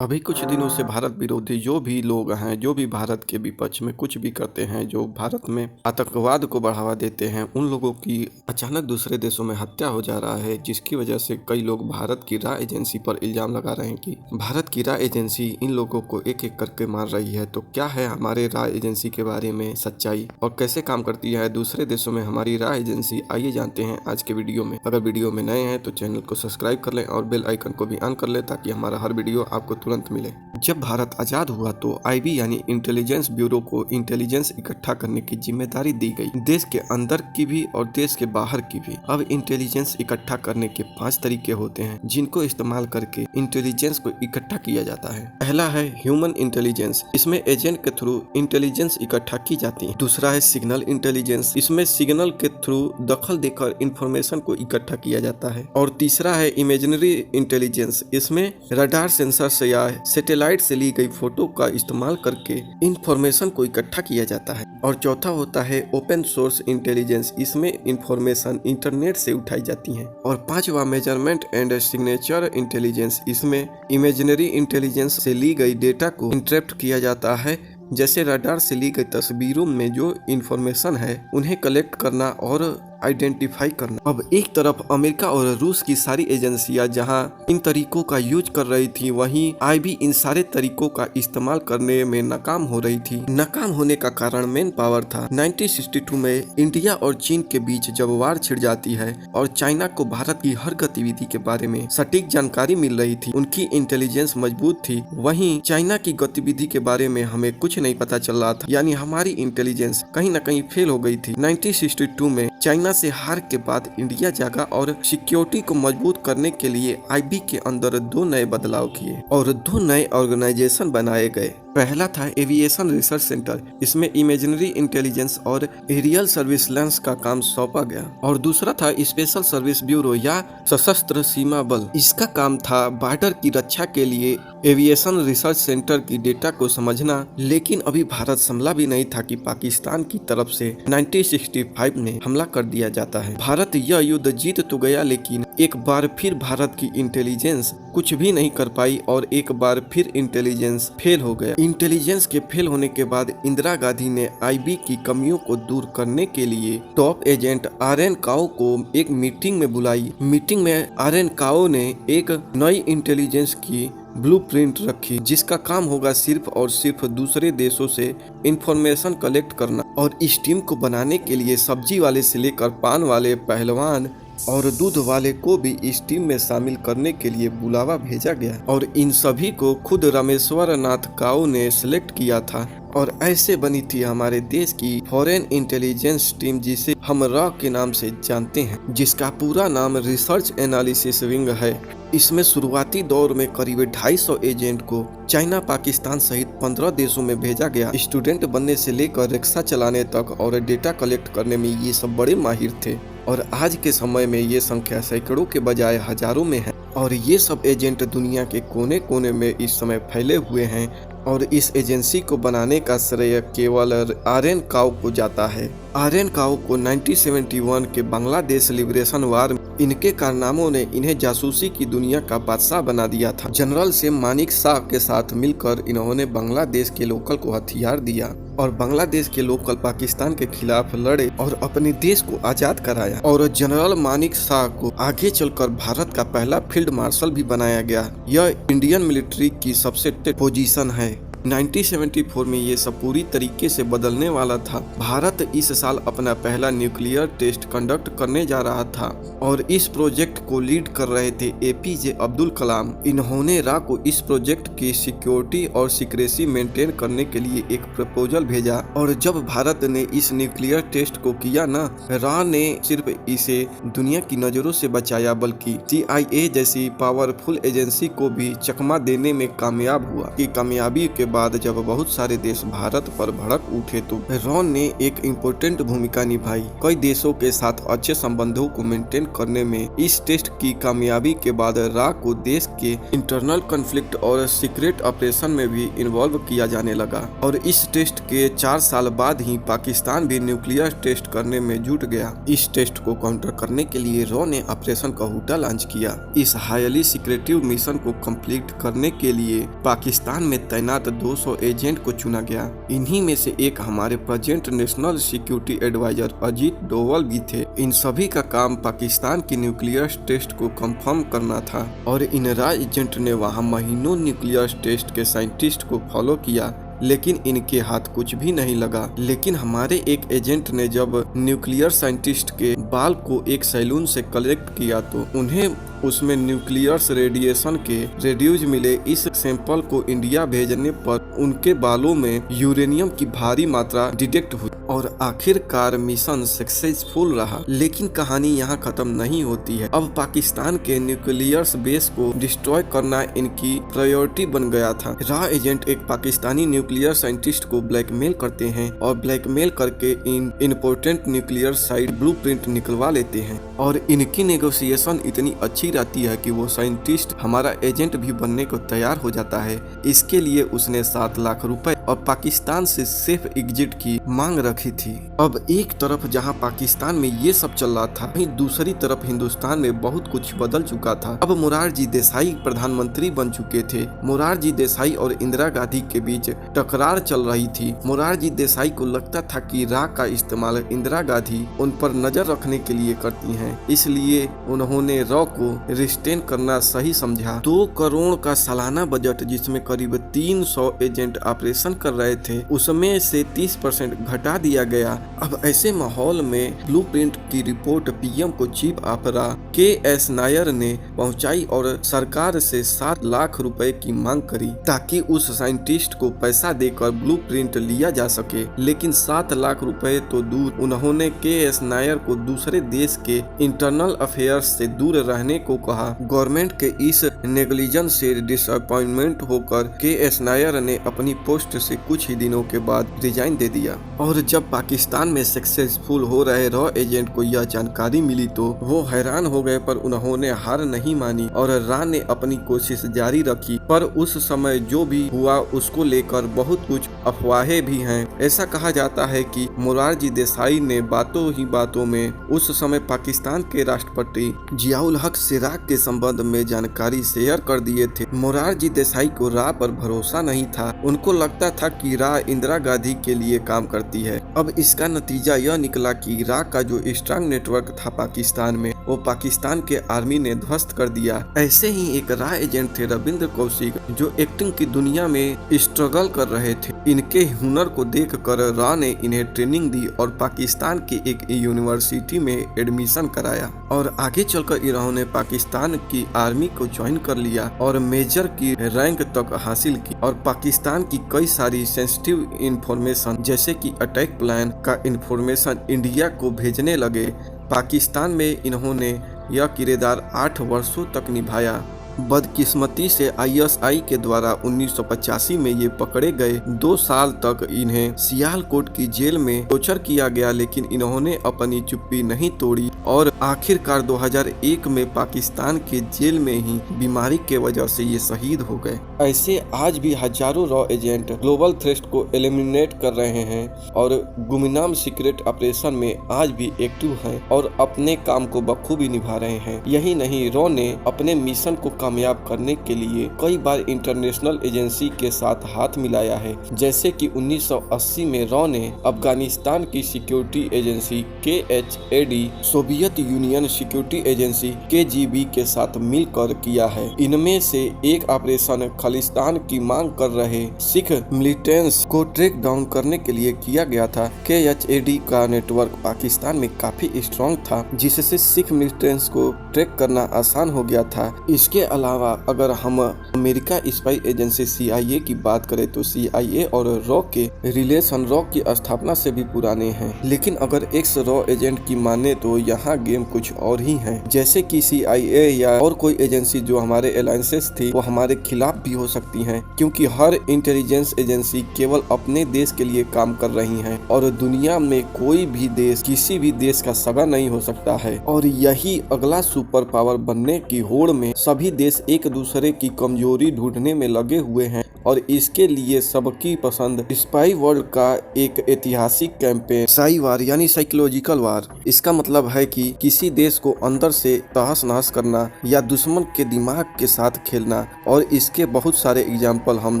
अभी कुछ दिनों से भारत विरोधी जो भी लोग हैं, जो भी भारत के विपक्ष में कुछ भी करते हैं, जो भारत में आतंकवाद को बढ़ावा देते हैं, उन लोगों की अचानक दूसरे देशों में हत्या हो जा रहा है, जिसकी वजह से कई लोग भारत की राय एजेंसी पर इल्जाम लगा रहे हैं कि भारत की राय एजेंसी इन लोगों को एक एक करके मार रही है। तो क्या है हमारे राय एजेंसी के बारे में सच्चाई और कैसे काम करती है दूसरे देशों में हमारी राय एजेंसी, आइए जानते हैं आज के वीडियो में। अगर वीडियो में नए हैं तो चैनल को सब्सक्राइब कर लें और बेल आइकन को भी ऑन कर लें ताकि हमारा हर वीडियो आपको तुरंत मिले। जब भारत आजाद हुआ तो आईबी यानी इंटेलिजेंस ब्यूरो को इंटेलिजेंस इकट्ठा करने की जिम्मेदारी दी गई, देश के अंदर की भी और देश के बाहर की भी। अब इंटेलिजेंस इकट्ठा करने के 5 तरीके होते हैं जिनको इस्तेमाल करके इंटेलिजेंस को इकट्ठा किया जाता है। पहला है ह्यूमन इंटेलिजेंस, इसमें एजेंट के थ्रू इंटेलिजेंस इकट्ठा की जाती है। दूसरा है सिग्नल इंटेलिजेंस, इसमें सिग्नल के थ्रू दखल देकर इंफॉर्मेशन को इकट्ठा किया जाता है। और तीसरा है इमेजिनरी इंटेलिजेंस, इसमें रडार सेंसर से या सैटेलाइट से ली गई फोटो का इस्तेमाल करके इंफॉर्मेशन को इकट्ठा किया जाता है। और चौथा होता है ओपन सोर्स इंटेलिजेंस, इसमें इंफॉर्मेशन इंटरनेट से उठाई जाती है। और पांचवा मेजरमेंट एंड सिग्नेचर इंटेलिजेंस, इसमें इमेजिनरी इंटेलिजेंस से ली गई डेटा को इंटरप्ट किया जाता है, जैसे रडार से ली गई तस्वीरों में जो इंफॉर्मेशन है उन्हें कलेक्ट करना और आइडेंटिफाई करना। अब एक तरफ अमेरिका और रूस की सारी एजेंसियां जहां इन तरीकों का यूज कर रही थी, वहीं आईबी इन सारे तरीकों का इस्तेमाल करने में नाकाम हो रही थी। नाकाम होने का कारण मेन पावर था। 1962 में इंडिया और चीन के बीच जब वार छिड़ जाती है और चाइना को भारत की हर गतिविधि के बारे में सटीक जानकारी मिल रही थी, उनकी इंटेलिजेंस मजबूत थी, वहीं चाइना की गतिविधि के बारे में हमें कुछ नहीं पता चल रहा था, यानी हमारी इंटेलिजेंस कहीं न कहीं फेल हो गई थी। 1962 में चाइना से हार के बाद इंडिया जागा और सिक्योरिटी को मजबूत करने के लिए आईबी के अंदर 2 नए बदलाव किए और 2 नए ऑर्गेनाइजेशन बनाए गए। पहला था एविएशन रिसर्च सेंटर, इसमें इमेजिनरी इंटेलिजेंस और एरियल सर्विलांस का काम सौंपा गया। और दूसरा था स्पेशल सर्विस ब्यूरो या सशस्त्र सीमा बल, इसका काम था बॉर्डर की रक्षा के लिए एविएशन रिसर्च सेंटर की डेटा को समझना। लेकिन अभी भारत संभला भी नहीं था कि पाकिस्तान की तरफ से 1965 में हमला कर दिया जाता है। भारत यह युद्ध जीत तो गया, लेकिन एक बार फिर भारत की इंटेलिजेंस कुछ भी नहीं कर पाई और एक बार फिर इंटेलिजेंस फेल हो गया। इंटेलिजेंस के फेल होने के बाद इंदिरा गांधी ने आईबी की कमियों को दूर करने के लिए टॉप एजेंट आर.एन. काओ को एक मीटिंग में बुलाई। मीटिंग में आर.एन. काओ ने एक नई इंटेलिजेंस की ब्लूप्रिंट रखी, जिसका काम होगा सिर्फ और सिर्फ दूसरे देशों से इंफॉर्मेशन कलेक्ट करना। और इस टीम को बनाने के लिए सब्जी वाले से लेकर पान वाले, पहलवान और दूध वाले को भी इस टीम में शामिल करने के लिए बुलावा भेजा गया। और इन सभी को खुद रामेश्वर नाथ काओ ने सिलेक्ट किया था। और ऐसे बनी थी हमारे देश की फॉरेन इंटेलिजेंस टीम, जिसे हम रॉ के नाम से जानते हैं, जिसका पूरा नाम रिसर्च एनालिसिस विंग है। इसमें शुरुआती दौर में करीब 250 एजेंट को चाइना, पाकिस्तान सहित 15 देशों में भेजा गया। स्टूडेंट बनने से लेकर रिक्शा चलाने तक और डेटा कलेक्ट करने में ये सब बड़े माहिर थे। और आज के समय में ये संख्या सैकड़ों के बजाय हजारों में है। और ये सब एजेंट दुनिया के कोने कोने में इस समय फैले हुए हैं। और इस एजेंसी को बनाने का श्रेय केवल आर.एन. काओ को जाता है। आर.एन. काओ को 1971 के बांग्लादेश लिबरेशन वार इनके कारनामों ने इन्हें जासूसी की दुनिया का बादशाह बना दिया था। जनरल सेम मानिक शाह के साथ मिलकर इन्होंने बांग्लादेश के लोकल को हथियार दिया और बांग्लादेश के लोकल पाकिस्तान के खिलाफ लड़े और अपने देश को आजाद कराया। और जनरल मानिक शाह को आगे चलकर भारत का पहला फील्ड मार्शल भी बनाया गया। यह इंडियन मिलिट्री की सबसे पोजीशन है। 1974 में ये सब पूरी तरीके से बदलने वाला था। भारत इस साल अपना पहला न्यूक्लियर टेस्ट कंडक्ट करने जा रहा था और इस प्रोजेक्ट को लीड कर रहे थे एपीजे अब्दुल कलाम। इन्होंने रा को इस प्रोजेक्ट की सिक्योरिटी और सिक्रेसी मेंटेन करने के लिए एक प्रपोजल भेजा। और जब भारत ने इस न्यूक्लियर टेस्ट को किया ना, रा ने सिर्फ इसे दुनिया की नजरों से बचाया, बल्कि CIA जैसी पावरफुल एजेंसी को भी चकमा देने में कामयाब हुआ। कि कामयाबी के बाद जब बहुत सारे देश भारत पर भड़क उठे तो रॉ ने एक इम्पोर्टेंट भूमिका निभाई। कई देशों के साथ अच्छे संबंधों को मेंटेन करने में इस टेस्ट की कामयाबी के बाद रॉ को देश के इंटरनल कॉन्फ्लिक्ट और सीक्रेट ऑपरेशन में भी इन्वॉल्व किया जाने लगा। और इस टेस्ट के 4 साल बाद ही पाकिस्तान भी न्यूक्लियर टेस्ट करने में जुट गया। इस टेस्ट को काउंटर करने के लिए रॉ ने ऑपरेशन कहूटा लॉन्च किया। इस हाईली सीक्रेटिव मिशन को कंप्लीट करने के लिए पाकिस्तान में तैनात 200 एजेंट को चुना गया। इन्हीं में से एक हमारे present national security adviser Ajit Doval भी थे। इन सभी का काम पाकिस्तान की न्यूक्लियर टेस्ट को कंफर्म करना था और इन रॉ एजेंट ने वहां महीनों न्यूक्लियर टेस्ट के साइंटिस्ट को फॉलो किया, लेकिन इनके हाथ कुछ भी नहीं लगा। लेकिन हमारे एक एजेंट ने जब न्यूक्लियर साइंटिस्ट के बाल को एक सैलून से कलेक्ट किया तो उन्हें उसमें न्यूक्लियर रेडिएशन के रेड्यूज मिले। इस सैंपल को इंडिया भेजने पर उनके बालों में यूरेनियम की भारी मात्रा डिटेक्ट हुई और आखिरकार मिशन सक्सेसफुल रहा। लेकिन कहानी यहाँ खत्म नहीं होती है। अब पाकिस्तान के न्यूक्लियर बेस को डिस्ट्रॉय करना इनकी प्रायोरिटी बन गया था। रॉ एजेंट एक पाकिस्तानी न्यूक्लियर साइंटिस्ट को ब्लैकमेल करते हैं और ब्लैकमेल करके इन इम्पोर्टेंट न्यूक्लियर साइट ब्लूप्रिंट निकलवा लेते हैं और इनकी नेगोशिएशन इतनी अच्छी रहती है कि वो साइंटिस्ट हमारा एजेंट भी बनने को तैयार हो जाता है। इसके लिए उसने 7 लाख रुपए और पाकिस्तान से सेफ एग्जिट की मांग रखी थी। अब एक तरफ जहां पाकिस्तान में ये सब चल रहा था, वहीं दूसरी तरफ हिंदुस्तान में बहुत कुछ बदल चुका था। अब मोरारजी देसाई प्रधानमंत्री बन चुके थे। मोरारजी देसाई और इंदिरा गांधी के बीच टकरार चल रही थी। मोरारजी देसाई को लगता था कि रॉ का इस्तेमाल इंदिरा गांधी उन पर नजर रखने के लिए करती हैं, इसलिए उन्होंने रॉ को रिस्टेन करना सही समझा। 2 करोड़ का सालाना बजट जिसमें करीब 300 एजेंट ऑपरेशन कर रहे थे, उसमें से 30% घटा दिया गया। अब ऐसे माहौल में ब्लूप्रिंट की रिपोर्ट पीएम को chief of raw KS. Nair ने पहुंचाई और सरकार से 7 लाख रुपए की मांग करी ताकि उस साइंटिस्ट को पैसा देकर ब्लूप्रिंट लिया जा सके। लेकिन 7 लाख रुपए तो दूर, उन्होंने के.एस. नायर को दूसरे देश के इंटरनल अफेयर्स से दूर रहने को कहा। गवर्नमेंट के इस नेग्लिजेंस से डिसअपॉइंटमेंट होकर के.एस. नायर ने अपनी पोस्ट से कुछ ही दिनों के बाद रिजाइन दे दिया। और जब पाकिस्तान में सक्सेसफुल हो रहे रॉ एजेंट को यह जानकारी मिली तो वो हैरान हो गए, पर उन्होंने हार नहीं मानी और रॉ ने अपनी कोशिश जारी रखी। पर उस समय जो भी हुआ उसको लेकर बहुत कुछ अफवाहें भी हैं। ऐसा कहा जाता है कि मोरारजी देसाई ने बातों ही बातों में उस समय पाकिस्तान के राष्ट्रपति जियाउल हक से रॉ के संबंध में जानकारी शेयर कर दिए थे। मोरारजी देसाई को रॉ पर भरोसा नहीं था। उनको लगता था कि रॉ इंदिरा गांधी के लिए काम करती है। अब इसका नतीजा यह निकला कि रॉ का जो स्ट्रांग नेटवर्क था पाकिस्तान में, वो पाकिस्तान के आर्मी ने ध्वस्त कर दिया। ऐसे ही एक रॉ एजेंट थे रविंद्र कौशिक, जो एक्टिंग की दुनिया में स्ट्रगल कर रहे थे। इनके हुनर को देखकर रॉ ने इन्हें ट्रेनिंग दी और पाकिस्तान की एक यूनिवर्सिटी में एडमिशन कराया और आगे चलकर इन्होंने पाकिस्तान की आर्मी को ज्वाइन कर लिया और मेजर की रैंक तक हासिल की और पाकिस्तान की कई सारी सेंसिटिव इंफॉर्मेशन जैसे कि अटैक प्लान का इंफॉर्मेशन इंडिया को भेजने लगे। पाकिस्तान में इन्होंने यह किरदार 8 वर्षों तक निभाया। बदकिस्मती से आईएसआई के द्वारा 1985 में ये पकड़े गए। 2 साल तक इन्हें सियालकोट की जेल में टॉर्चर किया गया, लेकिन इन्होंने अपनी चुप्पी नहीं तोड़ी और आखिरकार 2001 में पाकिस्तान के जेल में ही बीमारी के वजह से ये शहीद हो गए। ऐसे आज भी हजारों रॉ एजेंट ग्लोबल थ्रेट को एलिमिनेट कर रहे हैं और गुमनाम सीक्रेट ऑपरेशन में आज भी एक्टिव हैं और अपने काम को बखूबी निभा रहे हैं। यही नहीं, रॉ ने अपने मिशन को कामयाब करने के लिए कई बार इंटरनेशनल एजेंसी के साथ हाथ मिलाया है। जैसे कि 1980 में रॉ ने अफगानिस्तान की security agency KHAD, Soviet union security agency KGB के साथ मिलकर किया है। इनमें से एक ऑपरेशन खालिस्तान की मांग कर रहे सिख मिलिटेंट्स को ट्रैक डाउन करने के लिए किया गया था। KHAD का नेटवर्क पाकिस्तान में काफी स्ट्रॉन्ग था, जिससे सिख मिलिटेंट्स को ट्रैक करना आसान हो गया था। इसके अलावा अगर हम अमेरिका स्पाई एजेंसी CIA की बात करें तो CIA और रॉ के रिलेशन रॉ की स्थापना से भी पुराने हैं। लेकिन अगर एक्स रॉ एजेंट की माने तो यहाँ गेम कुछ और ही है। जैसे कि CIA या और कोई एजेंसी जो हमारे अलायंसेस थी वो हमारे खिलाफ भी हो सकती हैं, क्योंकि हर इंटेलिजेंस एजेंसी केवल अपने देश के लिए काम कर रही है और दुनिया में कोई भी देश किसी भी देश का सगा नहीं हो सकता है। और यही अगला सुपर पावर बनने की होड़ में सभी देश एक दूसरे की कमजोरी ढूंढने में लगे हुए हैं और इसके लिए सबकी पसंद स्पाई वर्ल्ड का एक ऐतिहासिक कैंपेन साई वार यानी साइकोलॉजिकल वार। इसका मतलब है कि किसी देश को अंदर से तहस नहस करना या दुश्मन के दिमाग के साथ खेलना, और इसके बहुत सारे एग्जाम्पल हम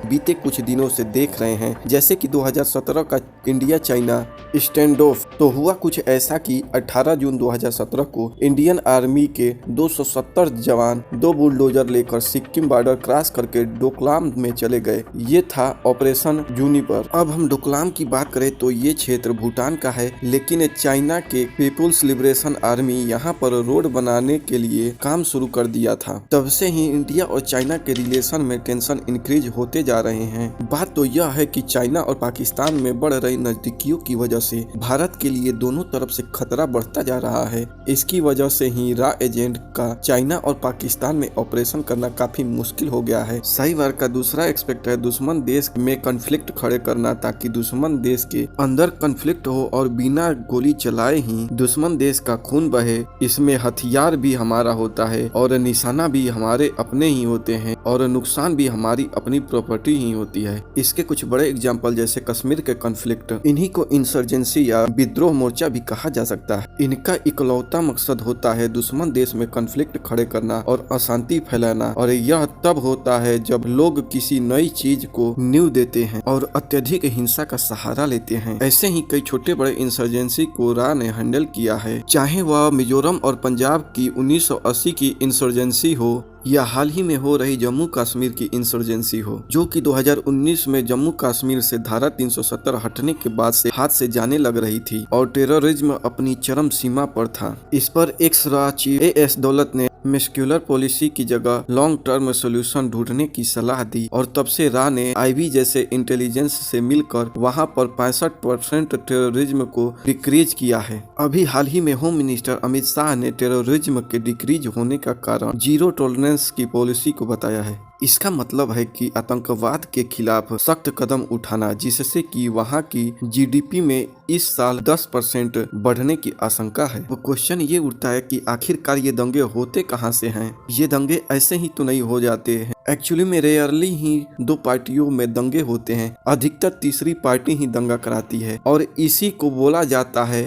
बीते कुछ दिनों से देख रहे हैं। जैसे कि 2017 का इंडिया चाइना स्टैंड ऑफ तो हुआ कुछ ऐसा कि 18 जून 2017 को इंडियन आर्मी के 270 जवान 2 बुलडोजर लेकर सिक्किम बॉर्डर क्रॉस करके डोकलाम में चले गए। ये था ऑपरेशन जूनिपर। अब हम डोकलाम की बात करें तो ये क्षेत्र भूटान का है, लेकिन चाइना के पीपुल्स लिबरेशन आर्मी यहाँ पर रोड बनाने के लिए काम शुरू कर दिया था। तब से ही इंडिया और चाइना के रिलेशन में टेंशन इंक्रीज होते जा रहे हैं। बात तो यह है कि चाइना और पाकिस्तान में बढ़ रही नजदीकियों की वजह से भारत के लिए दोनों तरफ से खतरा बढ़ता जा रहा है। इसकी वजह से ही रॉ एजेंट का चाइना और पाकिस्तान में ऑपरेशन करना काफी मुश्किल हो गया है। साई वार का दूसरा एक्सपेक्ट है दुश्मन देश में कॉन्फ्लिक्ट खड़े करना, ताकि दुश्मन देश के अंदर कॉन्फ्लिक्ट हो और बिना गोली चलाए ही दुश्मन देश का खून बहे। इसमें हथियार भी हमारा होता है और निशाना भी हमारे अपने ही होते हैं और नुकसान भी हमारी अपनी प्रॉपर्टी ही होती है। इसके कुछ बड़े एग्जाम्पल जैसे कश्मीर के कॉन्फ्लिक्ट, इन्हीं को इंसर्जेंसी या विद्रोह मोर्चा भी कहा जा सकता है। इनका इकलौता मकसद होता है दुश्मन देश में कॉन्फ्लिक्ट खड़े करना और अशांति फैलाना, और यह तब होता है जब लोग किसी नई चीज को नींव देते हैं और अत्यधिक हिंसा का सहारा लेते हैं। ऐसे ही कई छोटे बड़े इंसर्जेंसी को रॉ ने हैंडल किया है, चाहे वह मिजोरम और पंजाब की 1980 की इंसर्जेंसी हो या हाल ही में हो रही जम्मू कश्मीर की इंसर्जेंसी हो, जो कि 2019 में जम्मू कश्मीर से धारा 370 हटने के बाद से हाथ से जाने लग रही थी और टेररिज्म अपनी चरम सीमा पर था। इस पर एक्स रॉ चीफ AS दौलत ने मस्क्यूलर पॉलिसी की जगह लॉन्ग टर्म सोल्यूशन ढूंढने की सलाह दी, और तब से रॉ ने IB जैसे इंटेलिजेंस से मिलकर वहां पर 65% टेररिज्म को डिक्रीज किया है। अभी हाल ही में होम मिनिस्टर अमित शाह ने टेररिज्म के डिक्रीज होने का कारण जीरो टॉलरेंस की पॉलिसी को बताया है। इसका मतलब है कि आतंकवाद के खिलाफ सख्त कदम उठाना, जिससे कि वहां की GDP में इस साल 10% बढ़ने की आशंका है। वो क्वेश्चन ये उठता है कि आखिरकार ये दंगे होते कहाँ से हैं? ये दंगे ऐसे ही तो नहीं हो जाते हैं। एक्चुअली में रेयरली ही 2 पार्टियों में दंगे होते हैं, अधिकतर तीसरी पार्टी ही दंगा कराती है और इसी को बोला जाता है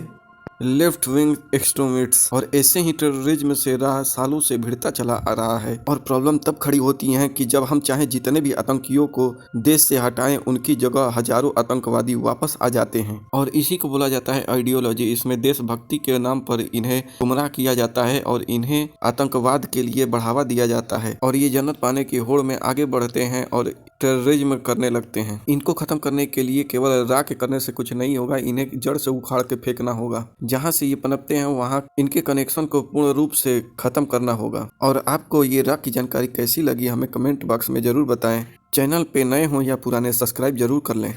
लेफ्ट विंग एक्सट्रीमिस्ट्स। और ऐसे ही टेररिज्म से रॉ सालों से भिड़ता चला आ रहा है, और प्रॉब्लम तब खड़ी होती है कि जब हम चाहे जितने भी आतंकियों को देश से हटाएं, उनकी जगह हजारों आतंकवादी वापस आ जाते हैं। और इसी को बोला जाता है आइडियोलॉजी। इसमें देशभक्ति के नाम पर इन्हें गुमराह किया जाता है और इन्हें आतंकवाद के लिए बढ़ावा दिया जाता है, और ये जन्नत पाने की होड़ में आगे बढ़ते हैं और टेररिज्म करने लगते हैं। इनको खत्म करने के लिए केवल रॉ के करने से कुछ नहीं होगा, इन्हें जड़ से उखाड़ के फेंकना होगा। जहाँ से ये पनपते हैं वहाँ इनके कनेक्शन को पूर्ण रूप से खत्म करना होगा। और आपको ये रॉ की जानकारी कैसी लगी हमें कमेंट बॉक्स में जरूर बताएं। चैनल पे नए हो या पुराने सब्सक्राइब जरूर कर लें।